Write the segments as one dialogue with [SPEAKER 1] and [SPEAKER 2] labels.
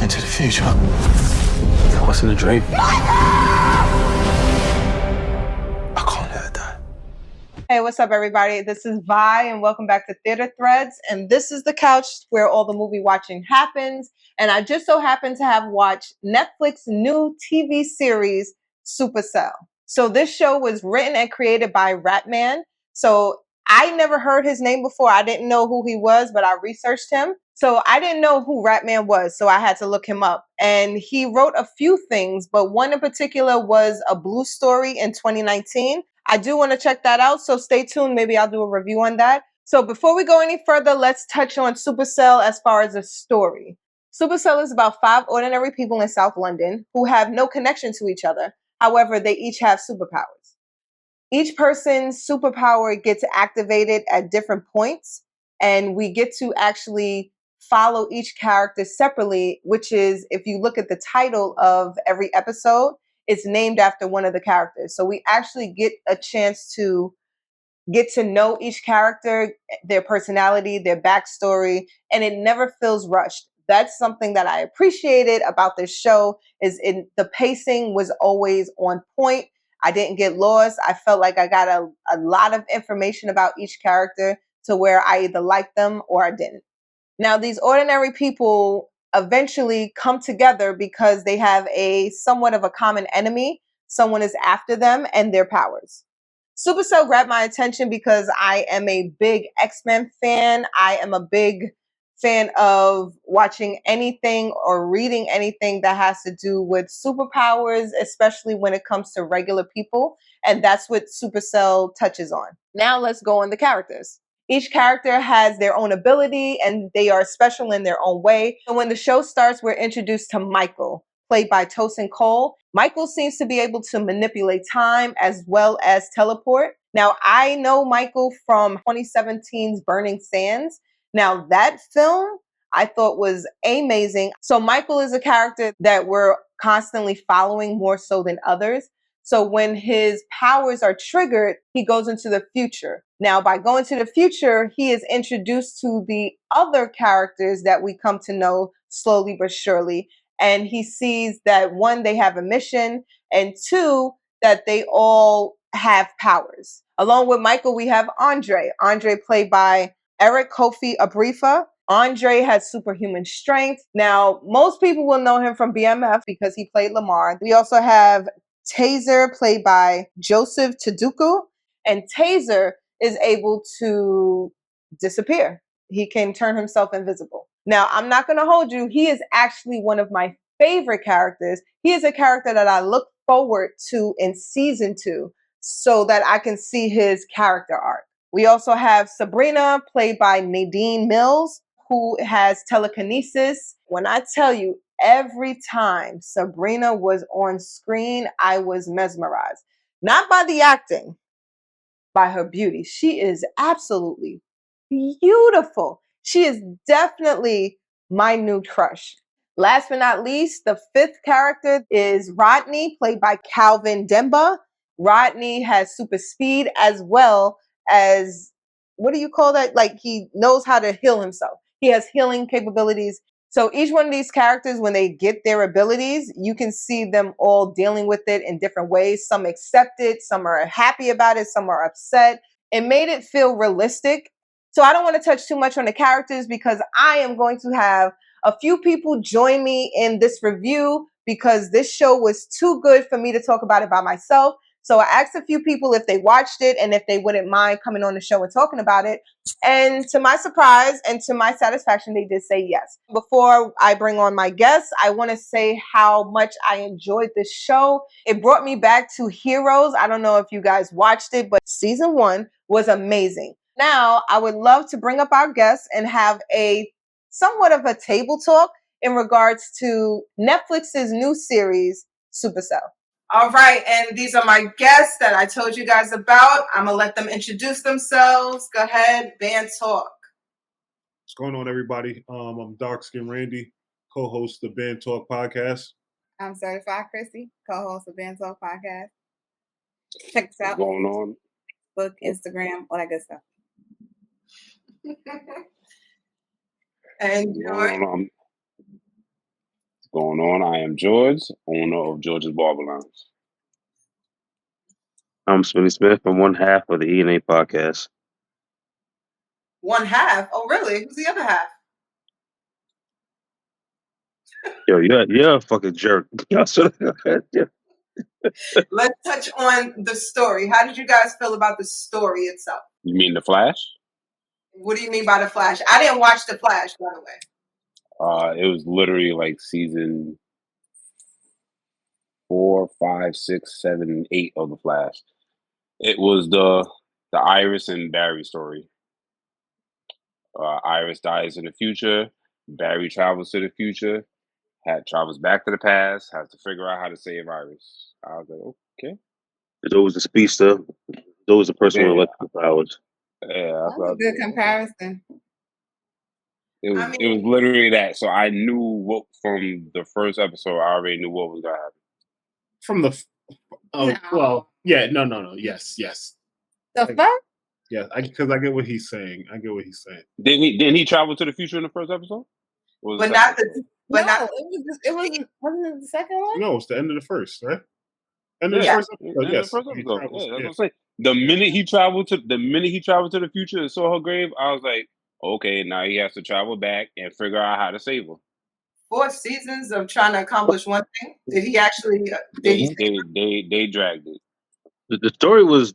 [SPEAKER 1] into the future. That wasn't a dream. I can't let her die.
[SPEAKER 2] Hey, what's up, everybody? This is Vi, and welcome back to Theater Threads. And this is the couch where all the movie watching happens. And I just so happen to have watched Netflix's new TV series, SupaCell. So this show was written and created by Ratman. So I never heard his name before. I didn't know who he was, but I researched him. So I didn't know who Ratman was, so I had to look him up. And he wrote a few things, but one in particular was A Blue Story in 2019. I do want to check that out, so stay tuned. Maybe I'll do a review on that. So before we go any further, let's touch on SupaCell as far as a story. SupaCell is about 5 ordinary people in South London who have no connection to each other. However, they each have superpowers. Each person's superpower gets activated at different points, and we get to actually follow each character separately, which is, if you look at the title of every episode, it's named after one of the characters. So we actually get a chance to get to know each character, their personality, their backstory, and it never feels rushed. That's something that I appreciated about this show, is the pacing was always on point. I didn't get lost. I felt like I got a lot of information about each character to where I either liked them or I didn't. Now, these ordinary people eventually come together because they have a somewhat of a common enemy. Someone is after them and their powers. SupaCell grabbed my attention because I am a big X-Men fan. I am a big fan of watching anything or reading anything that has to do with superpowers, especially when it comes to regular people. And that's what SupaCell touches on. Now let's go on the characters. Each character has their own ability and they are special in their own way. So when the show starts, we're introduced to Michael, played by Tosin Cole. Michael seems to be able to manipulate time as well as teleport. Now, I know Michael from 2017's Burning Sands. Now, that film I thought was amazing. So Michael is a character that we're constantly following more so than others. So when his powers are triggered, he goes into the future. Now, by going to the future, he is introduced to the other characters that we come to know slowly but surely. And he sees that, one, they have a mission, and two, that they all have powers. Along with Michael, we have Andre. Andre, played by Eric Kofi Abrifa. Andre has superhuman strength. Now, most people will know him from BMF because he played Lamar. We also have Taser, played by Joseph Taduku, and Taser is able to disappear. He can turn himself invisible. Now, I'm not going to hold you. He is actually one of my favorite characters. He is a character that I look forward to in season 2 so that I can see his character arc. We also have Sabrina, played by Nadine Mills, who has telekinesis. When I tell you, every time Sabrina was on screen, I was mesmerized. Not by the acting, by her beauty. She is absolutely beautiful. She is definitely my new crush. Last but not least, the 5th character is Rodney, played by Calvin Demba. Rodney has super speed as well as, what do you call that? Like, he knows how to heal himself. He has healing capabilities. So each one of these characters, when they get their abilities, you can see them all dealing with it in different ways. Some accept it, some are happy about it, some are upset. It made it feel realistic. So I don't want to touch too much on the characters because I am going to have a few people join me in this review because this show was too good for me to talk about it by myself. So I asked a few people if they watched it and if they wouldn't mind coming on the show and talking about it. And to my surprise and to my satisfaction, they did say yes. Before I bring on my guests, I want to say how much I enjoyed this show. It brought me back to Heroes. I don't know if you guys watched it, but season 1 was amazing. Now, I would love to bring up our guests and have a somewhat of a table talk in regards to Netflix's new series, SupaCell. All right, and these are my guests that I told you guys about. I'm going to let them introduce themselves. Go ahead, Band Talk.
[SPEAKER 3] What's going on, everybody? I'm Dark Skin Randy, co-host of the Band Talk podcast.
[SPEAKER 4] I'm Certified Chrissy, co-host of Band Talk podcast. Check us out.
[SPEAKER 5] What's going on?
[SPEAKER 4] Facebook, Instagram, all that good stuff.
[SPEAKER 2] And George.
[SPEAKER 5] Going on? I am George, owner of George's Barber Lounge.
[SPEAKER 6] I'm Smitty Smith from one half of the E&A podcast.
[SPEAKER 2] One half? Oh, really? Who's the other half?
[SPEAKER 6] Yo, you're a fucking jerk.
[SPEAKER 2] Let's touch on the story. How did you guys feel about the story itself?
[SPEAKER 5] You mean The Flash?
[SPEAKER 2] What do you mean by The Flash? I didn't watch The Flash, by the way.
[SPEAKER 5] It was literally like season 4, 5, 6, 7, 8 of The Flash. It was the Iris and Barry story. Iris dies in the future. Barry travels to the future. Travels back to the past. Has to figure out how to save Iris. I was like, okay.
[SPEAKER 6] There's always a speedster. There's always a person with electrical powers.
[SPEAKER 5] Yeah,
[SPEAKER 4] That's a good comparison.
[SPEAKER 5] It was literally that. So I knew what from the first episode. I already knew what was gonna happen.
[SPEAKER 3] From the well, yeah, no, yes.
[SPEAKER 4] The fuck?
[SPEAKER 3] Yeah, because I get what he's saying.
[SPEAKER 5] Didn't he travel to the future in the first episode?
[SPEAKER 2] But not
[SPEAKER 4] it wasn't it the second one?
[SPEAKER 3] No, it's the end of the first, right? End of the first episode. Yes,
[SPEAKER 5] that's what I'm saying. The minute he traveled to the future and saw her grave, I was like, okay, now he has to travel back and figure out how to save her.
[SPEAKER 2] 4 seasons of trying to accomplish one thing. Did he actually?
[SPEAKER 5] They dragged it.
[SPEAKER 6] The story was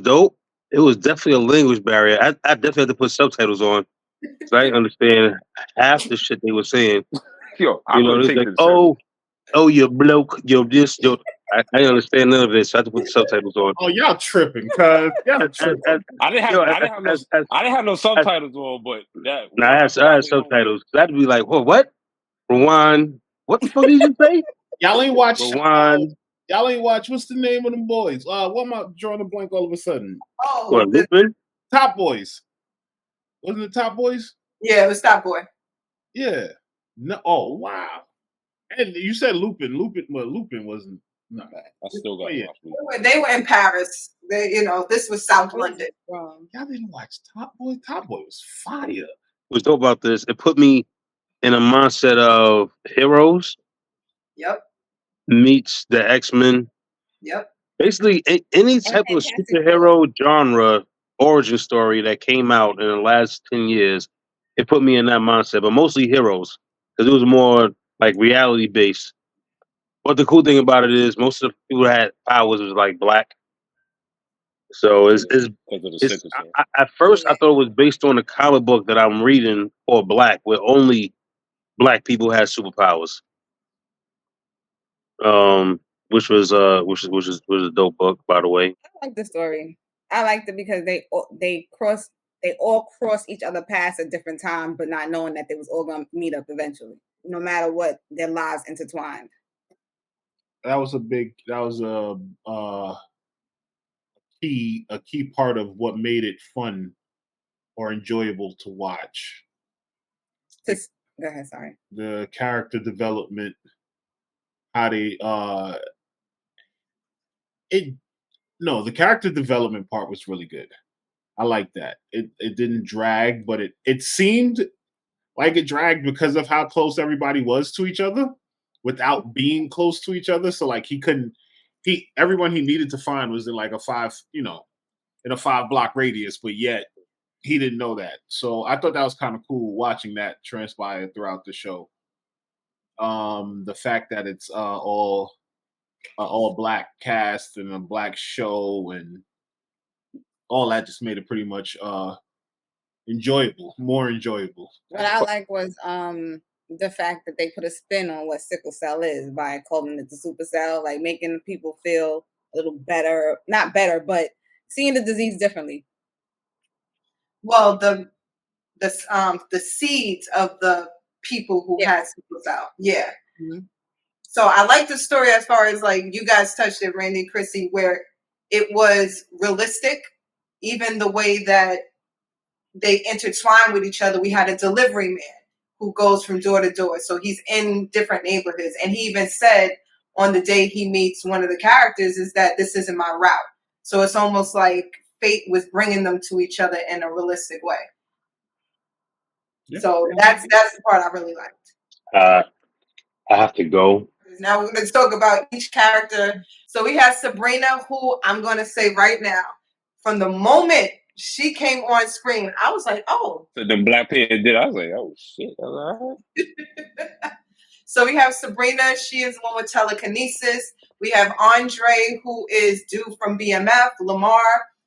[SPEAKER 6] dope. It was definitely a language barrier. I definitely had to put subtitles on because I didn't understand half the shit they were saying.
[SPEAKER 5] Yo,
[SPEAKER 6] you know, it's like, oh, you bloke, you're this, I didn't understand none of this. So I had to put the subtitles on.
[SPEAKER 3] Oh, y'all tripping? Cause
[SPEAKER 5] I didn't have no subtitles on, but that.
[SPEAKER 6] No, I had subtitles. I had to be like, what? Rewind. What the fuck did you say?
[SPEAKER 3] Y'all ain't watch.
[SPEAKER 6] Rewind.
[SPEAKER 3] Y'all ain't watch. What's the name of them boys? What am I drawing a blank all of a sudden?
[SPEAKER 2] Oh,
[SPEAKER 6] what, Lupin?
[SPEAKER 3] Top Boys. Wasn't it Top Boys?
[SPEAKER 2] Yeah, it was Top Boy.
[SPEAKER 3] Yeah. No. Oh, wow. And you said Lupin. Lupin wasn't. Not bad.
[SPEAKER 5] I still got to watch Lupin.
[SPEAKER 2] They were in Paris. This was South London.
[SPEAKER 3] Y'all didn't watch Top Boy. Top Boy was fire.
[SPEAKER 6] What's dope about this? It put me in a mindset of Heroes.
[SPEAKER 2] Yep.
[SPEAKER 6] Meets the X-Men.
[SPEAKER 2] Yep.
[SPEAKER 6] Basically, any type of superhero genre origin story that came out in the last 10 years, it put me in that mindset. But mostly Heroes, because it was more like reality based. But the cool thing about it is most of the people that had powers was like black. So at first I thought it was based on a comic book that I'm reading for black, where only black people had superpowers. Which was a dope book, by the way.
[SPEAKER 4] I like the story. I liked it because they all crossed each other paths at different times, but not knowing that they was all gonna meet up eventually, no matter what, their lives intertwined.
[SPEAKER 3] That was a key part of what made it fun or enjoyable to watch.
[SPEAKER 4] Go ahead, sorry.
[SPEAKER 3] The character development, how they the character development part was really good. I like that. It didn't drag, but it seemed like it dragged because of how close everybody was to each other without being close to each other. So like everyone he needed to find was in like a 5-block radius, but yet he didn't know that. So I thought that was kind of cool watching that transpire throughout the show. The fact that it's all black cast and a black show and all that just made it pretty much more enjoyable.
[SPEAKER 4] What I like was the fact that they put a spin on what sickle cell is by calling it the SupaCell, like making people feel a little better, not better, but seeing the disease differently.
[SPEAKER 2] Well, the seeds of the people who had sickle cell, yeah. Mm-hmm. So I like the story as far as like you guys touched it, Randy and Chrissy, where it was realistic, even the way that they intertwine with each other. We had a delivery man who goes from door to door. So he's in different neighborhoods. And he even said on the day he meets one of the characters is that this isn't my route. So it's almost like fate was bringing them to each other in a realistic way. Yeah. So that's the part I really liked.
[SPEAKER 6] I have to go.
[SPEAKER 2] Now we're going to talk about each character. So we have Sabrina, who I'm going to say right now, from the moment she came on screen, I was like, oh.
[SPEAKER 5] So then Black Panther did. I was like, oh shit. I was like,
[SPEAKER 2] So we have Sabrina. She is the one with telekinesis. We have Andre, who is due from BMF. Lamar,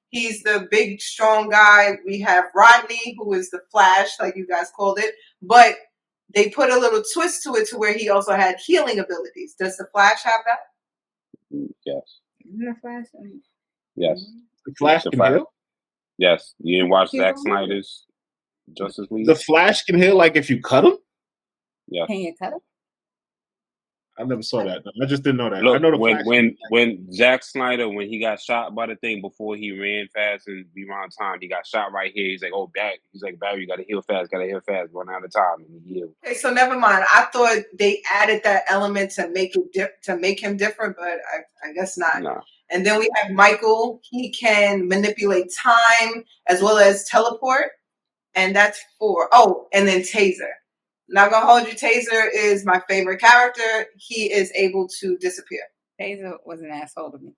[SPEAKER 2] he's the big, strong guy. We have Rodney, who is the Flash, like you guys called it. But they put a little twist to it to where he also had healing abilities. Does the Flash have that?
[SPEAKER 5] Yes.
[SPEAKER 4] Isn't the Flash?
[SPEAKER 5] Yes.
[SPEAKER 3] The Flash can heal?
[SPEAKER 5] Yes. You didn't watch Zack Snyder's Justice League?
[SPEAKER 3] The Flash can heal like if you cut him?
[SPEAKER 5] Yeah.
[SPEAKER 4] Can you cut him?
[SPEAKER 3] I never saw that. I just didn't know that.
[SPEAKER 5] Look,
[SPEAKER 3] I know the
[SPEAKER 5] when Zack Snyder, when he got shot by the thing before he ran fast and beyond time, he got shot right here. He's like, oh, Barry, you gotta heal fast, run out of time, and he healed.
[SPEAKER 2] Okay, so never mind. I thought they added that element to make him different, but I guess not.
[SPEAKER 5] Nah.
[SPEAKER 2] And then we have Michael. He can manipulate time as well as teleport, and that's 4. Oh, and then Taser. Not gonna hold you. Taser is my favorite character. He is able to disappear.
[SPEAKER 4] Taser was an asshole to me.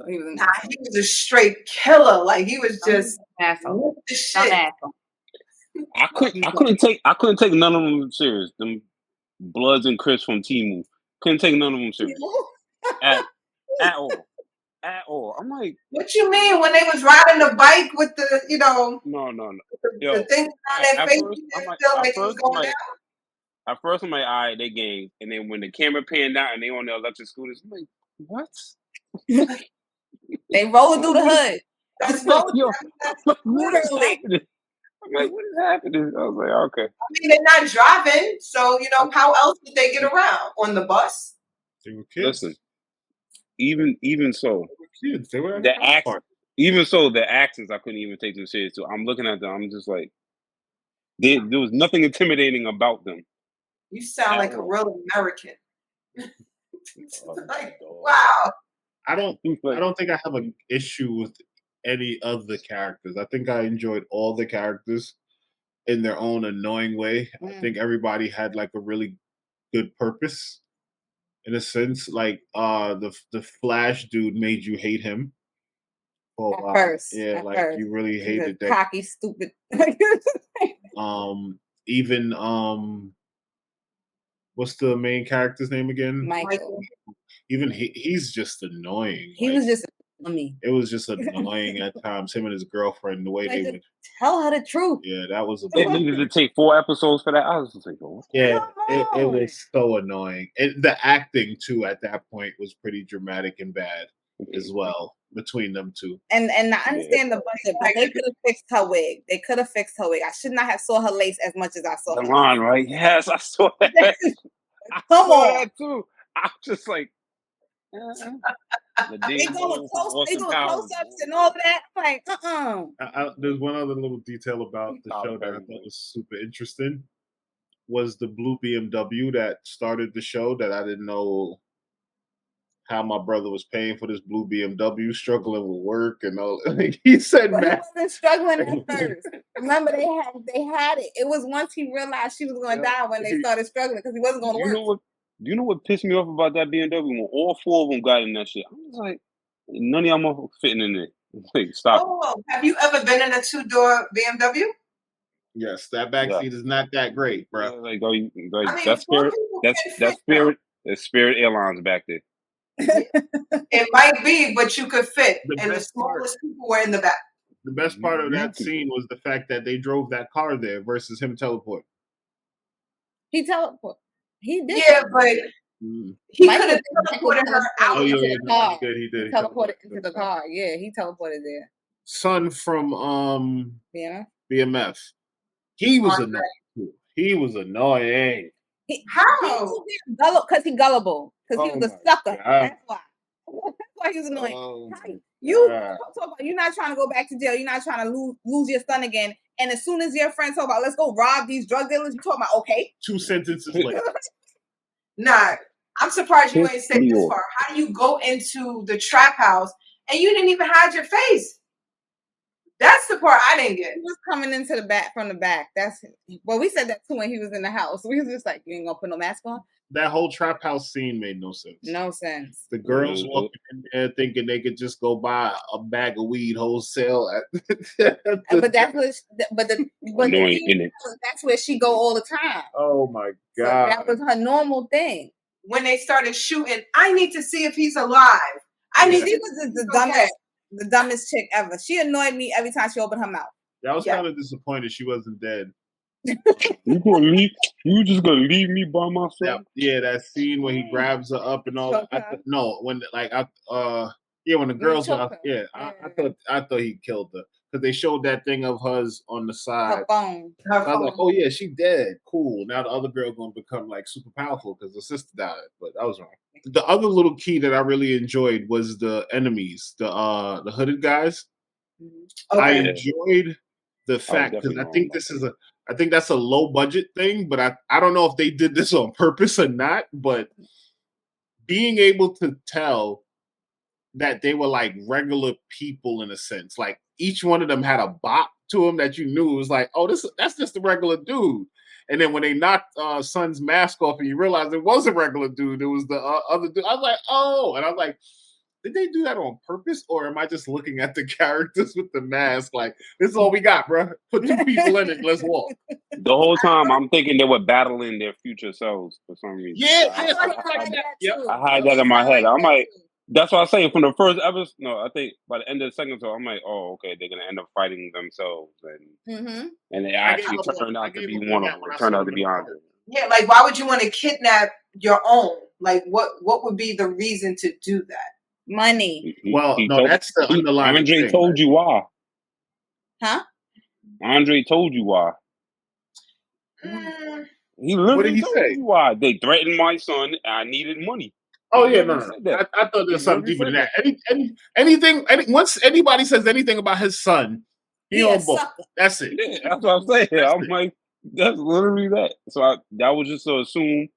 [SPEAKER 4] He
[SPEAKER 2] was a straight killer. Like he was just
[SPEAKER 4] an asshole.
[SPEAKER 2] Shit.
[SPEAKER 5] I couldn't take none of them serious. Them Bloods and Crips from Timu. Couldn't take none of them serious. At all. I'm like,
[SPEAKER 2] what you mean when they was riding the bike with the,
[SPEAKER 5] No.
[SPEAKER 2] The thing on their face,
[SPEAKER 5] At first, I'm like, all right, they game. And then when the camera panned out and they on the electric scooters, I'm like, what?
[SPEAKER 4] They rolling through the hood.
[SPEAKER 2] That's
[SPEAKER 5] what is happening? I'm like, what is happening? I was like, okay.
[SPEAKER 2] I mean, they're not driving, so how else did they get around? On the bus?
[SPEAKER 3] They were kids.
[SPEAKER 5] Listen, even so,
[SPEAKER 3] kids. They were
[SPEAKER 5] the accent. Even so, the accents I couldn't even take them serious. So I'm looking at them. I'm just like, there was nothing intimidating about them.
[SPEAKER 2] You sound like a real American. Like, wow.
[SPEAKER 3] I don't think I have an issue with any of the characters. I think I enjoyed all the characters in their own annoying way. I think everybody had like a really good purpose in a sense. Like the Flash dude made you hate him.
[SPEAKER 4] At first.
[SPEAKER 3] You really hated that.
[SPEAKER 4] Cocky, stupid.
[SPEAKER 3] Even what's the main character's name again?
[SPEAKER 4] Michael.
[SPEAKER 3] Even he's just annoying.
[SPEAKER 4] He was just me.
[SPEAKER 3] It was just annoying at times. Him and his girlfriend, the way they would
[SPEAKER 4] tell her the truth.
[SPEAKER 3] Yeah, that was.
[SPEAKER 5] It needed to take 4 episodes for that. I was just like, oh,
[SPEAKER 3] yeah, it was so annoying. The acting too at that point was pretty dramatic and bad as well between them two.
[SPEAKER 4] And I understand the budget, but they could have fixed her wig. I should not have saw her lace as much as I saw
[SPEAKER 5] her. Line, right? Yes, I saw that.
[SPEAKER 4] Come on,
[SPEAKER 5] that too. I'm just like.
[SPEAKER 4] They doing close-ups and all that. Like,
[SPEAKER 3] There's one other little detail about the show that I thought was super interesting. Was the blue BMW that started the show that I didn't know how my brother was paying for this blue BMW, struggling with work and all. Like he said,
[SPEAKER 4] "Man, he wasn't struggling at first. Remember, they had it. It was once he realized she was going to die when they started struggling because he wasn't going to work."
[SPEAKER 5] You know what pissed me off about that BMW? When all 4 of them got in that shit, I was like, none of y'all motherfuckers fitting in there. Like, stop.
[SPEAKER 2] Oh, have you ever been in a 2-door BMW?
[SPEAKER 3] Yes, that backseat is not that great, bro.
[SPEAKER 5] That's Spirit Airlines back there.
[SPEAKER 2] It might be, but you could fit, and the smallest people were in the back.
[SPEAKER 3] The best part of that scene was the fact that they drove that car there versus him teleporting.
[SPEAKER 4] He teleported. He did.
[SPEAKER 2] Yeah, but he could have teleported her out
[SPEAKER 3] into
[SPEAKER 2] the car.
[SPEAKER 3] He did.
[SPEAKER 4] He teleported into the car. Yeah, he teleported there.
[SPEAKER 3] Son from BMF. He was annoying too. He was annoying.
[SPEAKER 2] How?
[SPEAKER 4] Because he gullible. Because he was a sucker. That's why. That's why he was annoying. You're not trying to go back to jail. You're not trying to lose your son again. And as soon as your friends talk about, let's go rob these drug dealers, you talk about, okay.
[SPEAKER 3] 2 sentences later.
[SPEAKER 2] Nah, I'm surprised you ain't said this far. How do you go into the trap house and you didn't even hide your face? That's the part I didn't get.
[SPEAKER 4] He was coming into the back from the back. We said that too when he was in the house. We was just like, you ain't gonna put no mask on?
[SPEAKER 3] That whole trap house scene made no sense.
[SPEAKER 4] No sense.
[SPEAKER 3] The girls walking in there thinking they could just go buy a bag of weed wholesale.
[SPEAKER 4] But that's that's where she go all the time.
[SPEAKER 3] Oh my God.
[SPEAKER 4] So that was her normal thing.
[SPEAKER 2] When they started shooting, I need to see if he's alive.
[SPEAKER 4] She was the dumbest chick ever. She annoyed me every time she opened her mouth.
[SPEAKER 3] I was kind of disappointed she wasn't dead.
[SPEAKER 5] You just gonna leave me by myself?
[SPEAKER 3] That scene when he grabs her up and all that. When the girls were I thought he killed her because they showed that thing of hers on the side.
[SPEAKER 4] Her phone.
[SPEAKER 3] I was like, oh yeah, she dead. Cool. Now the other girl gonna become like super powerful because her sister died. But I was wrong. The other little key that I really enjoyed was the enemies, the hooded guys. Okay. I enjoyed the fact because I think that's a low budget thing, but I don't know if they did this on purpose or not, but being able to tell that they were like regular people in a sense, like each one of them had a bop to them that you knew was like, oh, that's just a regular dude. And then when they knocked Son's mask off and you realize it was a regular dude, it was the other dude. I was like, oh, and I was like, did they do that on purpose, or am I just looking at the characters with the mask like, this is all we got, bro? Put 2 people in it, let's walk.
[SPEAKER 5] The whole time I'm thinking they were battling their future selves for some reason.
[SPEAKER 3] Yeah,
[SPEAKER 5] I had that in my head. I'm like, that's what I say from the first episode. No, I think by the end of the second episode, I'm like, oh, okay, they're gonna end up fighting themselves, and they actually turned out to be one of them. It turned out to be Andre.
[SPEAKER 2] Yeah, like why would you want to kidnap your own? Like what would be the reason to do that?
[SPEAKER 4] Money.
[SPEAKER 3] That's the underlying
[SPEAKER 5] Andre
[SPEAKER 3] thing,
[SPEAKER 5] told you why.
[SPEAKER 4] Huh?
[SPEAKER 5] Andre told you why. He literally told you why. They threatened my son. I needed money.
[SPEAKER 3] Oh yeah, no. I thought there's something deeper than that. Anything. Once anybody says anything about his son, he on board. That's it.
[SPEAKER 5] Yeah, that's what I'm saying. I'm like, that's literally that. So that was just to assume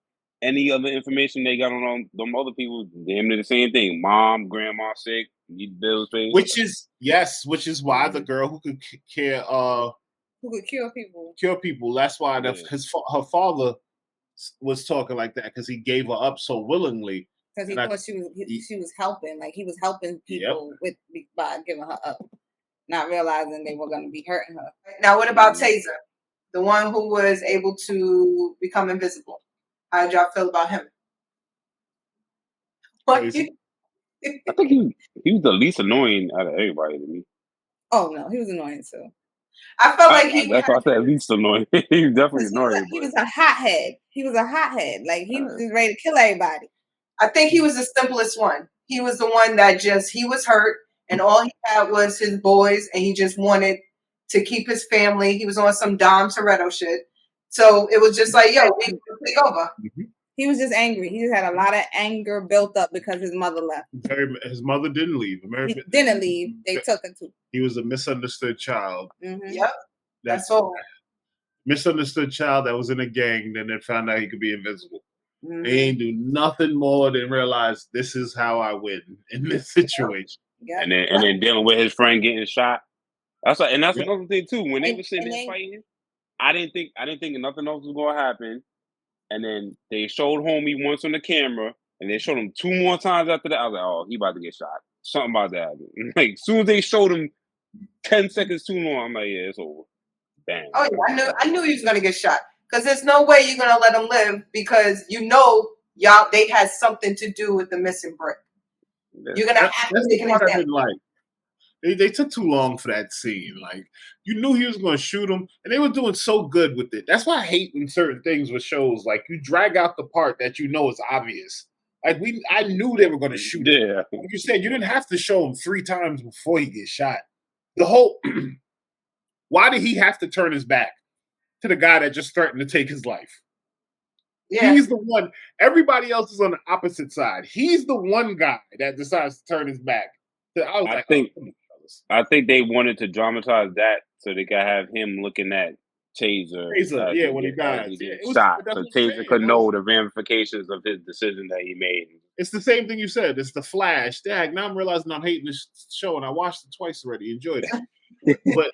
[SPEAKER 5] any other information they got on them other people, damn near the same thing. Mom, grandma sick, need bills paid. Which
[SPEAKER 3] is why the girl who could care,
[SPEAKER 4] who could cure people.
[SPEAKER 3] That's why her father was talking like that because he gave her up so willingly.
[SPEAKER 4] Because he thought she was helping, like he was helping people by giving her up, not realizing they were going to be hurting her.
[SPEAKER 2] Now, what about Taser, the one who was able to become invisible? How did y'all feel about him?
[SPEAKER 5] I think he was the least annoying out of everybody to me.
[SPEAKER 4] Oh no, he was annoying too.
[SPEAKER 2] I felt like
[SPEAKER 5] that's why I said least annoying. He was definitely annoying.
[SPEAKER 4] He was a hothead. Like he was just ready to kill everybody.
[SPEAKER 2] I think he was the simplest one. He was the one that he was hurt and all he had was his boys and he just wanted to keep his family. He was on some Dom Toretto shit. So it was just like, yo, we can take over.
[SPEAKER 4] He was just angry. He just had a lot of anger built up because his mother left.
[SPEAKER 3] His mother didn't leave.
[SPEAKER 4] He didn't leave. They took him to.
[SPEAKER 3] He was a misunderstood child.
[SPEAKER 2] Yep. That's all.
[SPEAKER 3] Misunderstood child that was in a gang. Then they found out he could be invisible. They ain't do nothing more than realize this is how I win in this situation.
[SPEAKER 4] Yep.
[SPEAKER 5] And then dealing with his friend getting shot. That's another thing too. When they were sitting there fighting, I didn't think nothing else was gonna happen. And then they showed homie once on the camera, and they showed him 2 more times after that. I was like, oh, he about to get shot. Something about that. Like as soon as they showed him 10 seconds too long, I'm like, yeah, it's over. Bam.
[SPEAKER 2] Oh yeah, I knew he was gonna get shot. Because there's no way you're gonna let him live because they had something to do with the missing brick. You're gonna have to take
[SPEAKER 3] what I didn't like. They took too long for that scene. Like you knew he was going to shoot him, and they were doing so good with it. That's why I hate when certain things with shows like you drag out the part that you know is obvious. Like I knew they were going to shoot him.
[SPEAKER 5] Yeah,
[SPEAKER 3] like you said, you didn't have to show him 3 times before he gets shot. The whole why did he have to turn his back to the guy that just threatened to take his life? Yeah. He's the one. Everybody else is on the opposite side. He's the one guy that decides to turn his back.
[SPEAKER 5] I think they wanted to dramatize that so they could have him looking at Taser.
[SPEAKER 3] When he dies.
[SPEAKER 5] He gets shot. So Taser could know the ramifications of his decision that he made.
[SPEAKER 3] It's the same thing you said. It's the Flash. Dag, now I'm realizing I'm hating this show, and I watched it twice already. Enjoyed it. But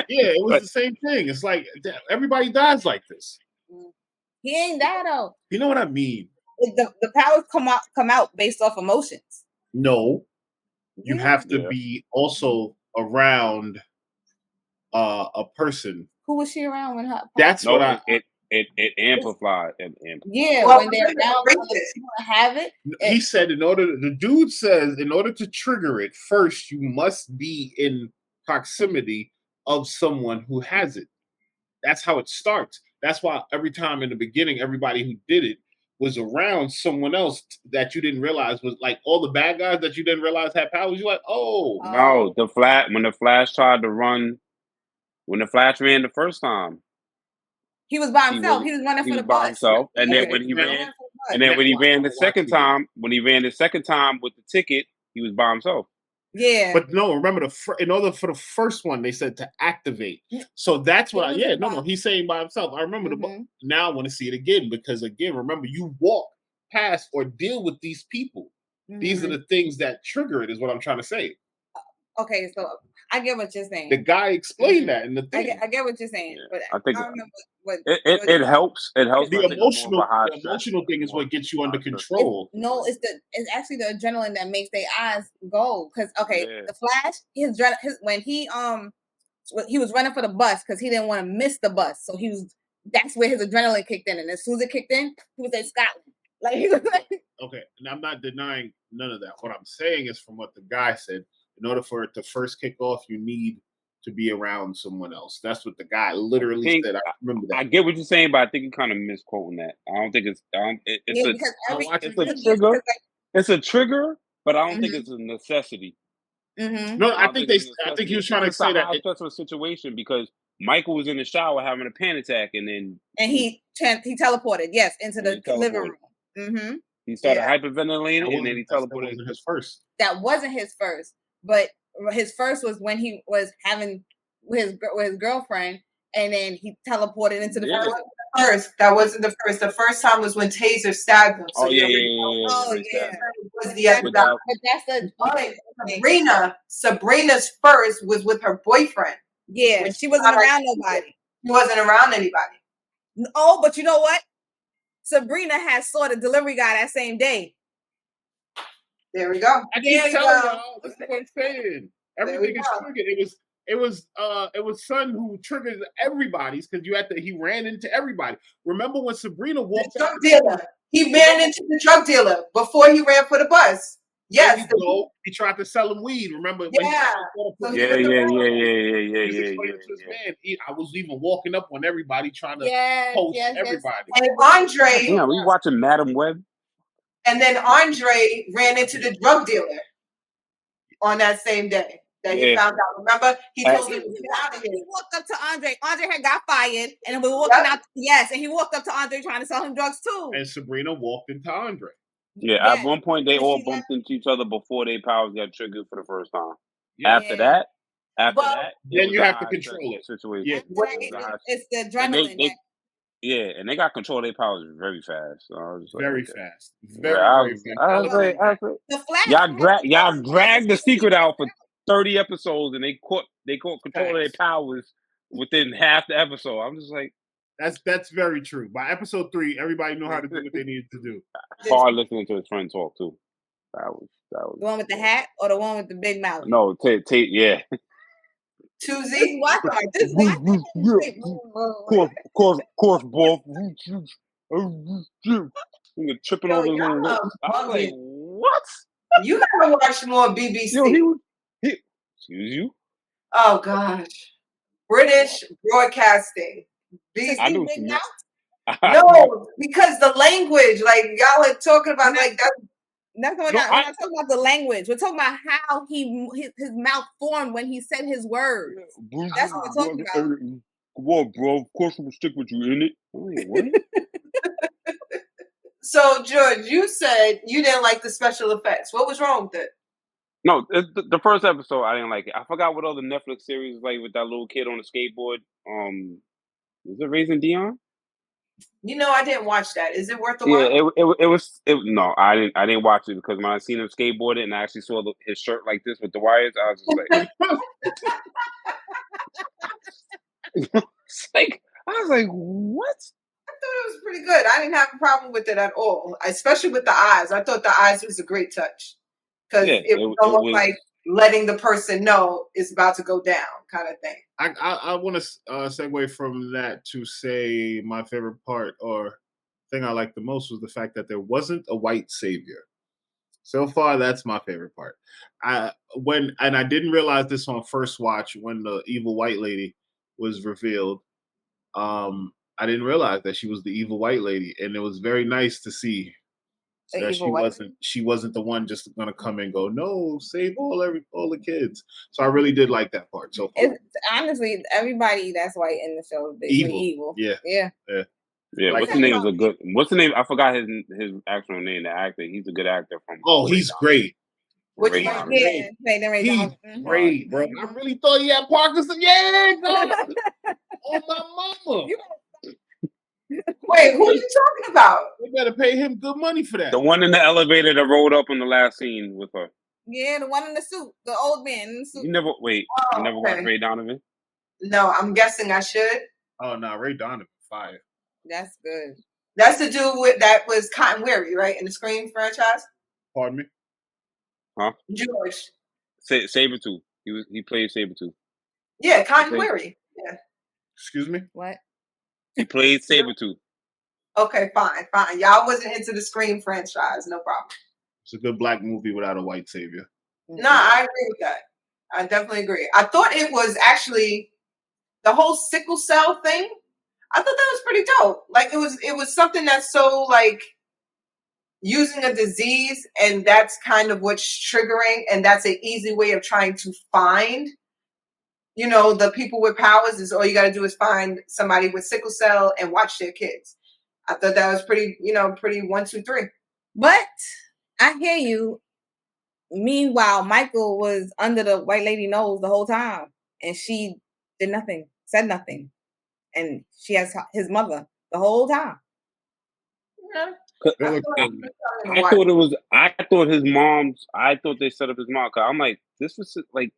[SPEAKER 3] yeah, it was the same thing. It's like everybody dies like this.
[SPEAKER 4] He ain't that though.
[SPEAKER 3] You know what I mean?
[SPEAKER 4] The powers come out based off emotions.
[SPEAKER 3] No, you have to
[SPEAKER 5] Yeah.
[SPEAKER 3] be also around a person.
[SPEAKER 4] Who was she around when her?
[SPEAKER 3] That's
[SPEAKER 5] No,
[SPEAKER 3] what
[SPEAKER 5] it amplified.
[SPEAKER 4] Yeah,
[SPEAKER 2] Well,
[SPEAKER 4] when they're around other people to have it.
[SPEAKER 3] He said the dude says in order to trigger it, first you must be in proximity of someone who has it. That's how it starts. That's why every time in the beginning, everybody who did it was around someone else that you didn't realize was like all the bad guys that you didn't realize had powers. You're like, oh.
[SPEAKER 5] No, when the Flash tried to run, when the Flash ran the first time,
[SPEAKER 4] he was by himself. He was running for the bus.
[SPEAKER 5] Himself. And then when he ran, when he ran the second time with the ticket, he was by himself.
[SPEAKER 4] Yeah.
[SPEAKER 3] But no, remember in order for the first one, they said to activate. So that's what he's saying by himself. I remember the book. Now I want to see it again because again, remember you walk past or deal with these people. Mm-hmm. These are the things that trigger it, is what I'm trying to say.
[SPEAKER 4] Okay, so I get what you're saying.
[SPEAKER 3] The guy explained that in the thing.
[SPEAKER 4] I get what you're saying, but
[SPEAKER 5] I think
[SPEAKER 4] I remember what
[SPEAKER 5] it helps. It helps.
[SPEAKER 3] The emotional thing is what gets you under control.
[SPEAKER 4] It's actually the adrenaline that makes their eyes go. Because the Flash, when he was running for the bus because he didn't want to miss the bus, so that's where his adrenaline kicked in, and as soon as it kicked in, he was in Scotland. Like he was like,
[SPEAKER 3] okay, and I'm not denying none of that. What I'm saying is from what the guy said. In order for it to first kick off, you need to be around someone else. That's what the guy literally said. I remember that.
[SPEAKER 5] I get what you're saying, but I think you're kind of misquoting that. I don't think it's a trigger. It's a trigger, but I don't think it's a necessity.
[SPEAKER 4] Mm-hmm.
[SPEAKER 3] No, I think he was trying to say that
[SPEAKER 5] it's a situation because Michael was in the shower having a panic attack, and
[SPEAKER 4] he teleported into the living room. Mm-hmm.
[SPEAKER 5] He started hyperventilating, and then he teleported.
[SPEAKER 3] That wasn't his first.
[SPEAKER 4] That wasn't his first. But his first was when he was having with his girlfriend, and then he teleported into the
[SPEAKER 2] first. That wasn't the first. The first time was when Taser stabbed him. So
[SPEAKER 4] Was the other guy. But that's Sabrina's first was with her boyfriend. Yeah, she wasn't around nobody.
[SPEAKER 2] She wasn't around anybody.
[SPEAKER 4] Oh, but you know what? Sabrina had saw the delivery guy that same day.
[SPEAKER 2] There we go.
[SPEAKER 3] I keep telling y'all. That's what I'm saying. Everything is triggered. It was Son who triggered everybody's because he ran into everybody. Remember when Sabrina walked
[SPEAKER 2] drug dealer? He ran into the drug dealer before he ran for the bus. Yes.
[SPEAKER 3] He tried to sell him weed. Remember?
[SPEAKER 2] Yeah.
[SPEAKER 3] I was even walking up on everybody trying to post everybody.
[SPEAKER 2] And Andre.
[SPEAKER 5] Yeah, we watching Madam Web.
[SPEAKER 2] And then Andre ran into the drug dealer on that same day that he found out. Remember? He told him to get out of here.
[SPEAKER 4] He walked up to Andre. Andre had got fired, and we were walking out. Yes, and he walked up to Andre trying to sell him drugs too.
[SPEAKER 3] And Sabrina walked into Andre.
[SPEAKER 5] Yeah, at one point they all bumped into each other before their powers got triggered for the first time. Yeah. After that,
[SPEAKER 3] then you have to control it.
[SPEAKER 5] Situation.
[SPEAKER 3] Yeah,
[SPEAKER 4] it's the adrenaline.
[SPEAKER 5] And they got control of their powers very fast. So I was just
[SPEAKER 3] very fast. Very fast.
[SPEAKER 5] The Flash y'all dragged the secret out for 30 episodes, and they caught control of their powers within half the episode. I'm just like,
[SPEAKER 3] that's very true. By episode 3, everybody knew how to do what they needed to do.
[SPEAKER 5] Hard listening to his friend talk too. That was
[SPEAKER 4] the one with the hat or the one with the big mouth.
[SPEAKER 5] No, yeah.
[SPEAKER 2] 2Z.
[SPEAKER 5] Course, boy. You're tripping over his own lips. I was like, what?
[SPEAKER 2] You gotta watch more BBC.
[SPEAKER 5] Excuse you?
[SPEAKER 2] Oh gosh. British broadcasting.
[SPEAKER 5] I knew
[SPEAKER 2] no, because the language, like y'all are talking about, like that.
[SPEAKER 4] That's what we're not talking about the language. We're talking about how his mouth formed when he said his words. That's what we're talking about.
[SPEAKER 5] Come on, bro. Of course I'm gonna stick with you in it. Wait, what?
[SPEAKER 2] So, George, you said you didn't like the special effects. What was wrong with it?
[SPEAKER 5] No, the first episode I didn't like it. I forgot what other Netflix series like with that little kid on the skateboard. Is it Raising Dion?
[SPEAKER 2] You know, I didn't watch that. Is it worth a
[SPEAKER 5] while?
[SPEAKER 2] Yeah,
[SPEAKER 5] it was. No, I didn't watch it because when I seen him skateboarding and I actually saw his shirt like this with the wires, I was just like, Like, I was like, what?
[SPEAKER 2] I thought it was pretty good. I didn't have a problem with it at all, especially with the eyes. I thought the eyes was a great touch because
[SPEAKER 5] Yeah,
[SPEAKER 2] it was almost like letting the person know it's about to go down, kind of thing.
[SPEAKER 3] I want to segue from that to say my favorite part or thing I liked the most was the fact that there wasn't a white savior. So far, that's my favorite part. I didn't realize this on first watch when the evil white lady was revealed. I didn't realize that she was the evil white lady, and it was very nice to see that she wasn't the one just gonna come and go, no, save all the kids. So I really did like that part. So
[SPEAKER 4] honestly, everybody that's white in the show is basically evil.
[SPEAKER 3] Yeah.
[SPEAKER 5] Like, what's the name? What's the name? I forgot his actual name. The actor. He's a good actor from.
[SPEAKER 3] Oh, he's great.
[SPEAKER 5] He's
[SPEAKER 3] great, bro. I really thought he had Parkinson. Yeah, oh my mama.
[SPEAKER 2] Wait, who are you talking about?
[SPEAKER 3] We better pay him good money for that.
[SPEAKER 5] The one in the elevator that rolled up in the last scene with her.
[SPEAKER 4] Yeah, the one in the suit, the old man in the suit.
[SPEAKER 5] You never watched Ray Donovan?
[SPEAKER 2] No, I'm guessing I should.
[SPEAKER 3] Oh no, Ray Donovan, fire.
[SPEAKER 4] That's good.
[SPEAKER 2] That's the dude that was Cotton Weary, right, in the Scream franchise.
[SPEAKER 3] Pardon me?
[SPEAKER 5] Huh?
[SPEAKER 2] George.
[SPEAKER 5] Sabretooth. He played Sabretooth.
[SPEAKER 2] Yeah, Cotton Weary. Yeah.
[SPEAKER 3] Excuse me?
[SPEAKER 4] What?
[SPEAKER 5] He played Sabretooth.
[SPEAKER 2] Okay, fine. Y'all wasn't into the Scream franchise, no problem.
[SPEAKER 3] It's a good black movie without a white savior.
[SPEAKER 2] No, I agree with that. I definitely agree. I thought it was actually the whole sickle cell thing. I thought that was pretty dope. Like it was something that's so like using a disease, and that's kind of what's triggering, and that's an easy way of trying to find, the people with powers. Is all you got to do is find somebody with sickle cell and watch their kids. I thought that was pretty 1, 2, 3.
[SPEAKER 4] But I hear you. Meanwhile, Michael was under the white lady nose the whole time, and she did nothing, said nothing, and she has his mother the whole time.
[SPEAKER 2] Yeah.
[SPEAKER 5] I thought they set up his mom. Cause I'm like, this was like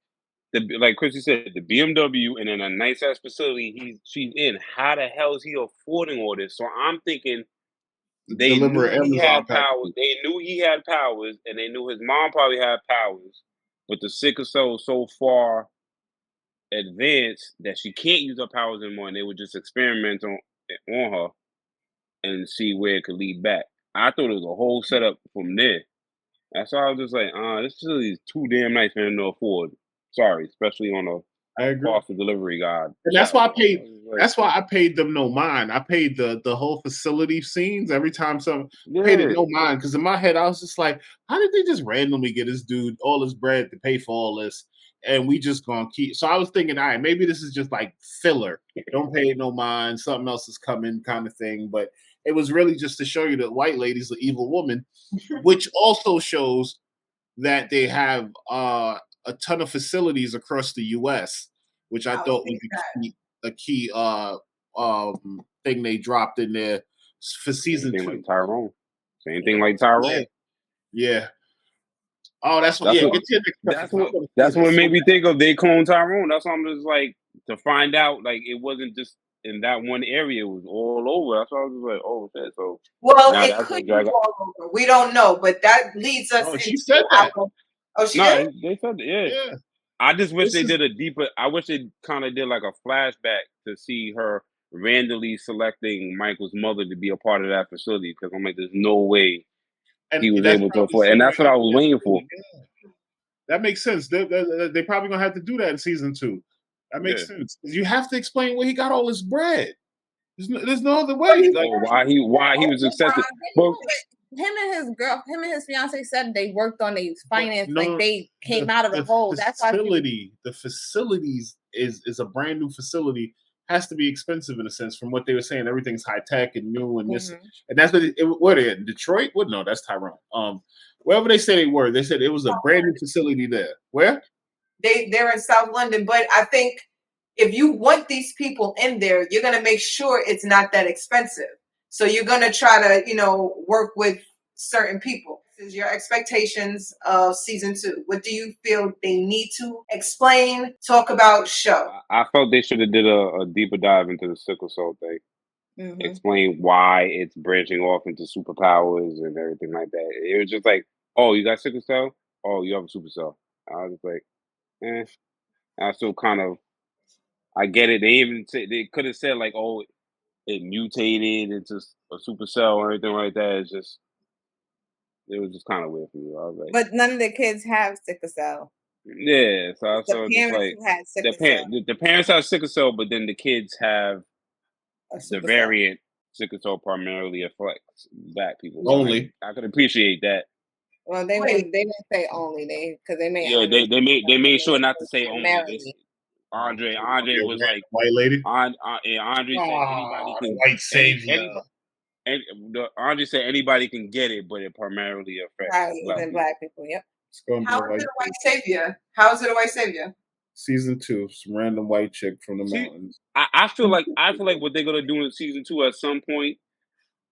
[SPEAKER 5] Chrissy said, the BMW and in a nice ass facility she's in. How the hell is he affording all this? So I'm thinking they knew he had powers. They knew he had powers, and they knew his mom probably had powers. But the sickle cell was so far advanced that she can't use her powers anymore, and they would just experiment on her and see where it could lead back. I thought it was a whole setup from there. That's why I was just like, this facility is too damn nice for him to afford. Sorry, especially on a cost of delivery guide.
[SPEAKER 3] And that's why I paid. That's why I paid them no mind. I paid the whole facility scenes every time paid it no mind, because in my head I was just like, how did they just randomly get this dude all this bread to pay for all this, and we just gonna keep? So I was thinking, all right, maybe this is just like filler. Don't pay it no mind. Something else is coming, kind of thing. But it was really just to show you that white lady's the evil woman, which also shows that they have a ton of facilities across the U.S., which I thought was a key thing they dropped in there for season 2.
[SPEAKER 5] Like Tyrone. Same thing like Tyrone.
[SPEAKER 3] Yeah. Oh, that's what
[SPEAKER 5] made me think of they clone Tyrone. That's why I'm just like, to find out, like, it wasn't just in that one area, it was all over. That's why I was just like, oh shit. So
[SPEAKER 2] it could be all over. We don't know, but that leads us.
[SPEAKER 3] Oh, she said that.
[SPEAKER 2] Oh, she did?
[SPEAKER 5] They said that, yeah. I just wish they did a deeper. I wish they kind of did like a flashback to see her randomly selecting Michael's mother to be a part of that facility, because I'm like, there's no way he was able to afford, and that's what I was waiting for.
[SPEAKER 3] Yeah. That makes sense. They probably gonna have to do that in season 2. That makes sense. You have to explain where he got all his bread. There's no other way.
[SPEAKER 5] Like, why he was accepted. But
[SPEAKER 4] him and his fiance said they worked on these finance, like they came out of the hole. That's why
[SPEAKER 3] the facilities is a brand new facility. Has to be expensive in a sense, from what they were saying. Everything's high tech and new and this, and that's what were they in Detroit? What? No, that's Tyrone. Wherever they say they were, they said it was a brand new facility there. Where?
[SPEAKER 2] They're in South London, but I think if you want these people in there, you're gonna make sure it's not that expensive. So you're gonna try to, work with certain people. Is your expectations of season 2? What do you feel they need to explain, talk about, show?
[SPEAKER 5] I felt they should have did a deeper dive into the sickle cell thing. Explain why it's branching off into superpowers and everything like that. It was just like, oh, you got sickle cell? Oh, you have a supercell. I was just like, I still kind of, I get it. They could have said like, oh, it mutated into a supercell or anything like that. It was just kind of weird for me. I was like,
[SPEAKER 4] But none of the kids have sickle cell.
[SPEAKER 5] yeah. So I
[SPEAKER 4] The
[SPEAKER 5] saw just
[SPEAKER 4] parents
[SPEAKER 5] like
[SPEAKER 4] who had sickle cell.
[SPEAKER 5] the parents have sickle cell, but then the kids have
[SPEAKER 4] A
[SPEAKER 5] the
[SPEAKER 4] sickle cell.
[SPEAKER 5] variant sickle cell primarily affects black people. So
[SPEAKER 3] Only.
[SPEAKER 5] I could appreciate that.
[SPEAKER 4] Well, they didn't say only because they made
[SPEAKER 5] Yeah, they made sure not to say only.
[SPEAKER 4] primarily.
[SPEAKER 5] Andre was like
[SPEAKER 3] white lady.
[SPEAKER 5] Andre said anybody can
[SPEAKER 3] White savior.
[SPEAKER 5] Andre said anybody can get it, but it primarily affects
[SPEAKER 4] black people. Yep.
[SPEAKER 2] How is it a white savior? How is it a white savior?
[SPEAKER 3] Season 2, some random white chick from the mountains.
[SPEAKER 5] I feel like what they're gonna do in season 2 at some point,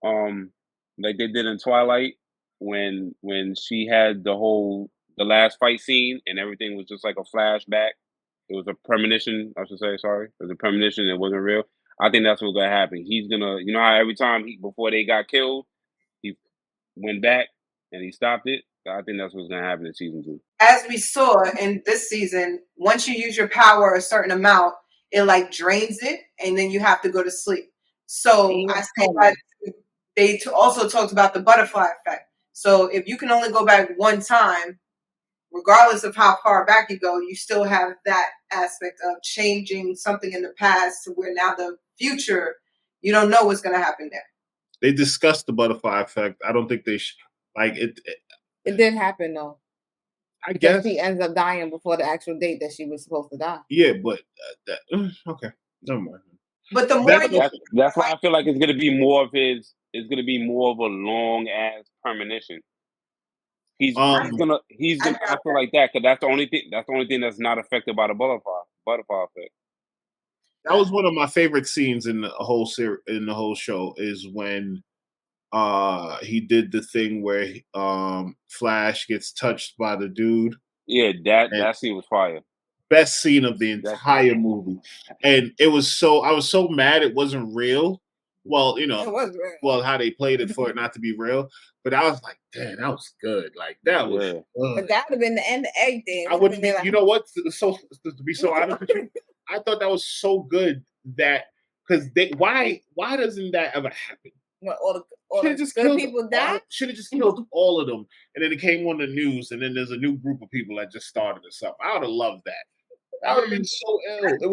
[SPEAKER 5] like they did in Twilight when she had the last fight scene and everything was just like a flashback. It was a premonition, I should say. Sorry, it was a premonition. It wasn't real. I think that's what's gonna happen. He's gonna, you know how every time before they got killed, he went back and he stopped it. I think that's what's gonna happen in season 2.
[SPEAKER 2] As we saw in this season, once you use your power a certain amount, it like drains it, and then you have to go to sleep. So I say that they also talked about the butterfly effect. So if you can only go back one time, regardless of how far back you go, you still have that aspect of changing something in the past to where now the future, you don't know what's going to happen there.
[SPEAKER 3] They discussed the butterfly effect. I don't think they like it.
[SPEAKER 4] It did happen though.
[SPEAKER 3] I guess
[SPEAKER 4] she ends up dying before the actual date that she was supposed to die.
[SPEAKER 3] Yeah, but okay, never mind.
[SPEAKER 2] But the more
[SPEAKER 5] that's why I feel like it's gonna be more of his. It's gonna be more of a long ass premonition. He's gonna. I feel like that because that's the only thing. That's the only thing that's not affected by the butterfly effect.
[SPEAKER 3] That was one of my favorite scenes in the whole show. Is when he did the thing where Flash gets touched by the dude.
[SPEAKER 5] Yeah, that scene was fire.
[SPEAKER 3] Best scene of the entire movie. And I was so mad it wasn't real. Well, you know,
[SPEAKER 4] it was real.
[SPEAKER 3] Well, how they played it for it not to be real. But I was like, damn, that was good. Like that was good.
[SPEAKER 4] But that would have been the end of everything.
[SPEAKER 3] I wouldn't be like, you know what? So to be so honest with you, I thought that was so good that because why doesn't that ever happen?
[SPEAKER 4] All the
[SPEAKER 3] just
[SPEAKER 4] good people died.
[SPEAKER 3] Should have just killed all of them, and then it came on the news, and then there's a new group of people that just started or something. I would have loved that. That would have been so ill.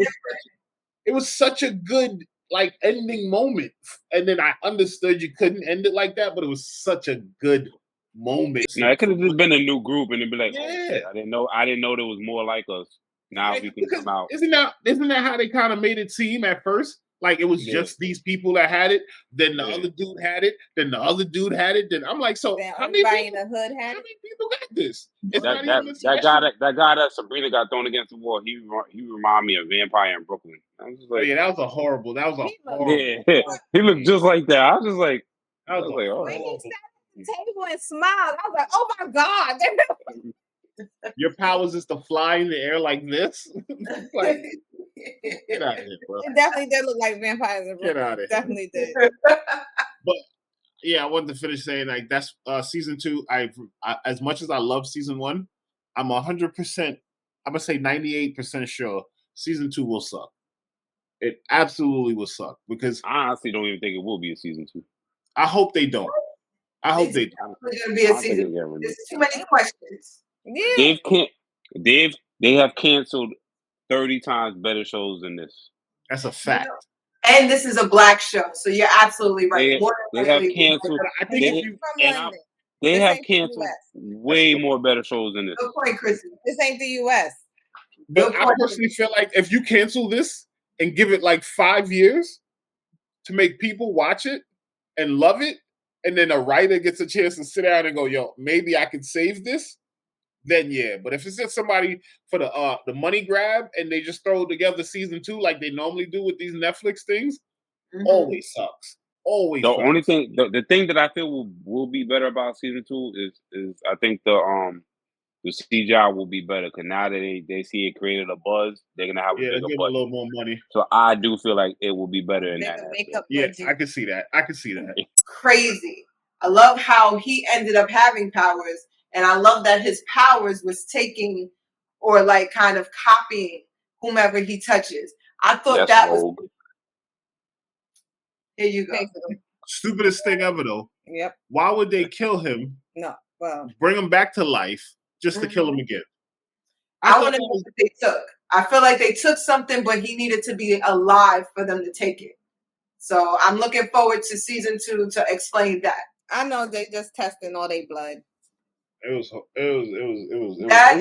[SPEAKER 3] It was such a good like ending moment, and then I understood you couldn't end it like that, but it was such a good moment.
[SPEAKER 5] No, it could have just been a new group, and it'd be like, oh, I didn't know there was more like us. Now we can come out.
[SPEAKER 3] Isn't that how they kind of made it seem at first? Like it was just these people that had it. Then the other dude had it. Then the other dude had it. Then I'm like, so how many people
[SPEAKER 4] in the hood had it?
[SPEAKER 3] How many people got this?
[SPEAKER 5] That guy that Sabrina got thrown against the wall. He reminded me of Vampire in Brooklyn. I was just like,
[SPEAKER 3] yeah, that was a horrible.
[SPEAKER 5] Yeah, he looked just like that. I was just like,
[SPEAKER 4] oh. When he sat at the table and smiled, I was like, oh my god.
[SPEAKER 3] Your powers is to fly in the air like this? Like, get out of here, bro.
[SPEAKER 4] It definitely did look like vampires.
[SPEAKER 3] Get out of here.
[SPEAKER 4] Definitely did.
[SPEAKER 3] But yeah, I wanted to finish saying like that's season 2. I as much as I love season 1, I'm 100%. I'm gonna say 98% sure season 2 will suck. It absolutely will suck because
[SPEAKER 5] I honestly don't even think it will be a season 2.
[SPEAKER 3] I hope they don't. I hope they don't.
[SPEAKER 2] It's gonna be a season. There's too many questions.
[SPEAKER 4] Yeah.
[SPEAKER 5] They have canceled 30 times better shows than this.
[SPEAKER 3] That's a fact.
[SPEAKER 2] And this is a black show, so you're absolutely right.
[SPEAKER 5] They have canceled. They have canceled way more better shows than this.
[SPEAKER 2] Good point, Chris.
[SPEAKER 4] This ain't the U.S.
[SPEAKER 3] But I personally feel like if you cancel this and give it like 5 years to make people watch it and love it, and then a writer gets a chance to sit down and go, yo, maybe I can save this, then yeah. But if it's just somebody for the money grab and they just throw together season 2 like they normally do with these Netflix things, always sucks. Always.
[SPEAKER 5] The
[SPEAKER 3] fast.
[SPEAKER 5] only thing, the thing that I feel will be better about season 2 is I think the CGI will be better because now that they see it created a buzz, they're gonna have a
[SPEAKER 3] Yeah,
[SPEAKER 5] bigger
[SPEAKER 3] give a
[SPEAKER 5] budget.
[SPEAKER 3] little more money.
[SPEAKER 5] So I do feel like it will be better in that
[SPEAKER 4] Bigger
[SPEAKER 5] aspect.
[SPEAKER 4] makeup
[SPEAKER 3] Yeah,
[SPEAKER 4] budget.
[SPEAKER 3] I can see that. I can see that.
[SPEAKER 2] Crazy. I love how he ended up having powers, and I love that his powers was taking or like kind of copying whomever he touches. I thought
[SPEAKER 5] That's
[SPEAKER 2] that was.
[SPEAKER 5] rogue.
[SPEAKER 2] Here you go.
[SPEAKER 4] Basically.
[SPEAKER 3] Stupidest thing ever, though.
[SPEAKER 4] Yep.
[SPEAKER 3] Why would they kill him,
[SPEAKER 4] No. Well,
[SPEAKER 3] bring him back to life, just to kill him again?
[SPEAKER 2] I
[SPEAKER 3] thought
[SPEAKER 2] want to
[SPEAKER 3] that
[SPEAKER 2] know
[SPEAKER 3] was-
[SPEAKER 2] what they took. I feel like they took something, but he needed to be alive for them to take it. So I'm looking forward to season 2 to explain that.
[SPEAKER 4] I know they just testing all their blood.
[SPEAKER 3] It was
[SPEAKER 2] That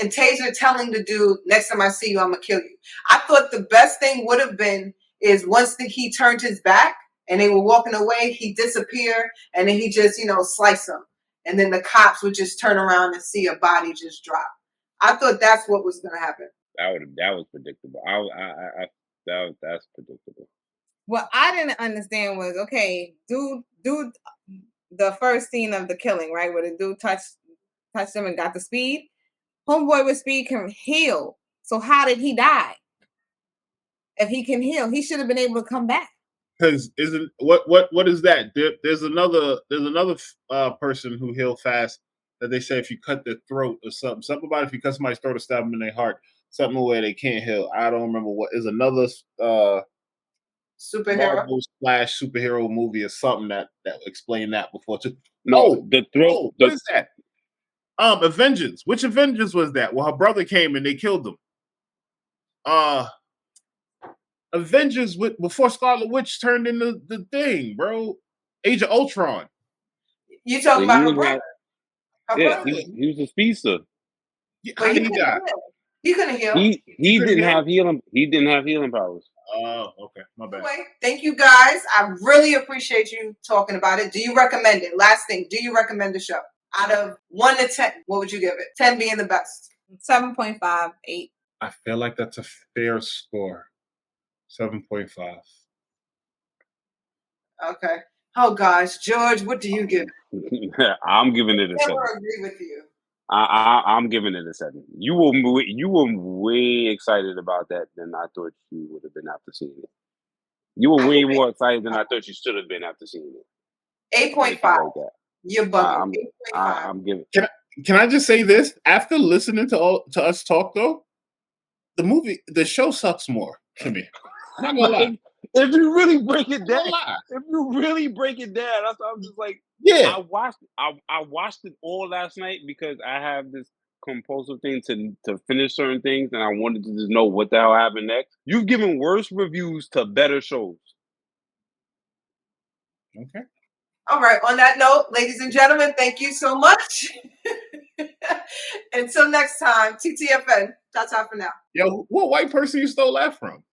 [SPEAKER 2] and Taser telling the dude, next time I see you, I'm gonna kill you. I thought the best thing would have been is once he turned his back and they were walking away, he disappeared and then he just, slice them. And then the cops would just turn around and see a body just drop. I thought that's what was gonna happen.
[SPEAKER 5] That was predictable. That's predictable.
[SPEAKER 4] What I didn't understand was, okay, dude, the first scene of the killing, right, where the dude touched him and got the speed. Homeboy with speed can heal. So how did he die? If he can heal, he should have been able to come back.
[SPEAKER 3] Because isn't what is that? There's another person who healed fast that they say if you cut their throat or something about if you cut somebody's throat or stab them in their heart, something where they can't heal. I don't remember what is another
[SPEAKER 2] superhero
[SPEAKER 3] Marvel / superhero movie or something that explained that before too.
[SPEAKER 5] No, the throat.
[SPEAKER 3] What is that? Avengers. Which Avengers was that? Well, her brother came and they killed him. Avengers before Scarlet Witch turned into the thing, bro. Age of Ultron.
[SPEAKER 2] You talking about her brother?
[SPEAKER 5] Yeah, he was a speedster.
[SPEAKER 3] How did he die?
[SPEAKER 2] He couldn't heal.
[SPEAKER 5] He didn't have healing. He didn't have healing powers.
[SPEAKER 3] Oh, okay, my bad.
[SPEAKER 2] Anyway, thank you guys. I really appreciate you talking about it. Do you recommend it? Last thing, do you recommend the show? Out of 1 to 10, what would you give it? 10 being the best.
[SPEAKER 4] 7.5, 8.
[SPEAKER 3] I feel like that's a fair score. 7.5.
[SPEAKER 2] Okay. Oh gosh, George, what do you give it?
[SPEAKER 5] I'm giving it a 7.
[SPEAKER 2] I never agree with you.
[SPEAKER 5] I'm giving it a 7. You were way excited about that than I thought you would have been after seeing it. You were way more excited than I thought you should have been after seeing it.
[SPEAKER 2] 8.5. You're bugging.
[SPEAKER 5] I'm giving.
[SPEAKER 3] Can I just say this? After listening to us talk, though, the show sucks more to me. Not gonna lie.
[SPEAKER 5] If you really break it down, I'm just like,
[SPEAKER 3] yeah.
[SPEAKER 5] I watched it all last night because I have this compulsive thing to finish certain things, and I wanted to just know what the hell happened next. You've given worse reviews to better shows.
[SPEAKER 3] Okay.
[SPEAKER 2] All right. On that note, ladies and gentlemen, thank you so much. Until next time, TTFN. That's all for now.
[SPEAKER 3] Yo, what white person you stole that from?